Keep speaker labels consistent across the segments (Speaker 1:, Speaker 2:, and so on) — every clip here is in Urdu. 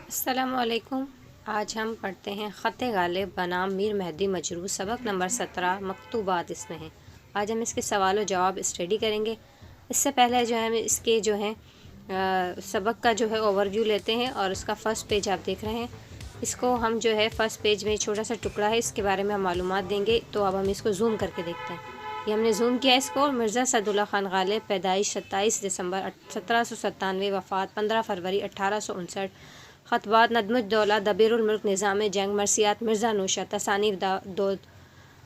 Speaker 1: السلام علیکم۔ آج ہم پڑھتے ہیں خط غالب بنام میر مہدی مجروح، سبق نمبر 17 مکتوبات اس میں ہیں۔ آج ہم اس کے سوال و جواب اسٹڈی کریں گے۔ اس سے پہلے جو ہے ہم اس کے سبق کا اوور ویو لیتے ہیں، اور اس کا فرسٹ پیج آپ دیکھ رہے ہیں۔ اس کو ہم فرسٹ پیج میں چھوٹا سا ٹکڑا ہے، اس کے بارے میں ہم معلومات دیں گے۔ تو اب ہم اس کو زوم کر کے دیکھتے ہیں۔ یہ ہم نے زوم کیا اس کو۔ مرزا سعداللہ خان غالب، پیدائش 27 دسمبر 1797، وفات 15 فروری 1859۔ خطبات ندم الدولہ، دبیر الملک، نظام جنگ، مرثیات مرزا نوشہ، تصانیف دود،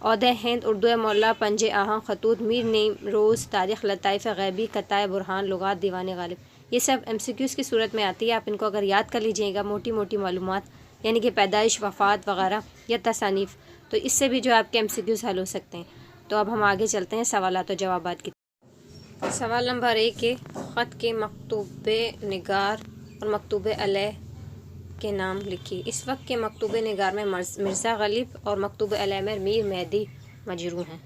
Speaker 1: عہدہ ہند، اردو مولا، پنج آہاں، خطوط میر نیم روز، تاریخ، لطائف غیبی، قطع برہان، لغات دیوان غالب۔ یہ سب MCQs کی صورت میں آتی ہے۔ آپ ان کو اگر یاد کر لیجئے گا، موٹی موٹی معلومات، یعنی کہ پیدائش، وفات وغیرہ یا تصانیف، تو اس سے بھی آپ کے MCQs حل ہو سکتے ہیں۔ تو اب ہم آگے چلتے ہیں سوالات و جوابات کی۔ سوال نمبر 1 خط کے مکتوب نگار اور مکتوب علیہ کے نام لکھیے۔ اس وقت کے مکتوب نگار میں مرزا غالب اور مکتوب علیہ میں میر مہدی مجروح ہیں۔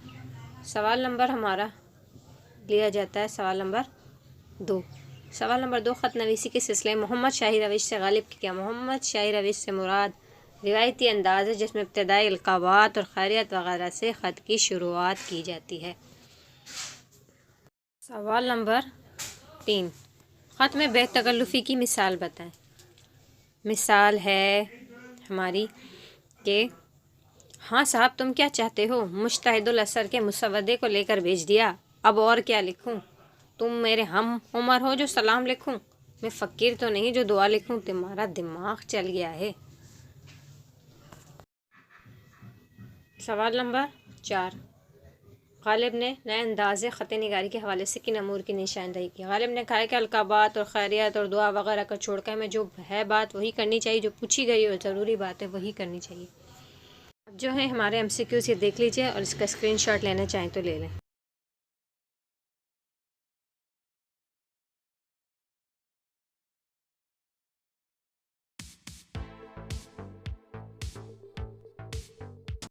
Speaker 1: سوال نمبر ہمارا لیا جاتا ہے سوال نمبر 2۔ سوال نمبر 2، خط نویسی کے سلسلے محمد شاہی روش سے غالب کی کیا؟ محمد شاہی روش سے مراد روایتی انداز ہے، جس میں ابتدائی القابات اور خیریت وغیرہ سے خط کی شروعات کی جاتی ہے۔ سوال نمبر 3، خط میں بے تکلفی کی مثال بتائیں۔ مثال ہے ہماری کہ ہاں صاحب تم کیا چاہتے ہو؟ مجتہد الاثر کے مسودے کو لے کر بھیج دیا، اب اور کیا لکھوں؟ تم میرے ہم عمر ہو جو سلام لکھوں؟ میں فقیر تو نہیں جو دعا لکھوں؟ تمہارا دماغ چل گیا ہے۔ سوال نمبر 4، غالب نے نئے انداز خط نگاری کے حوالے سے کن امور کی نشاندہی کی؟ غالب نے کہا کہ القابات اور خیریت اور دعا وغیرہ کا چھوڑ کر ہمیں جو ہے بات وہی کرنی چاہیے، جو پوچھی گئی اور ضروری بات ہے وہی کرنی چاہیے۔ اب ہمارے MCQs یہ دیکھ لیجئے، اور اس کا اسکرین شاٹ لینا چاہیں تو لے لیں۔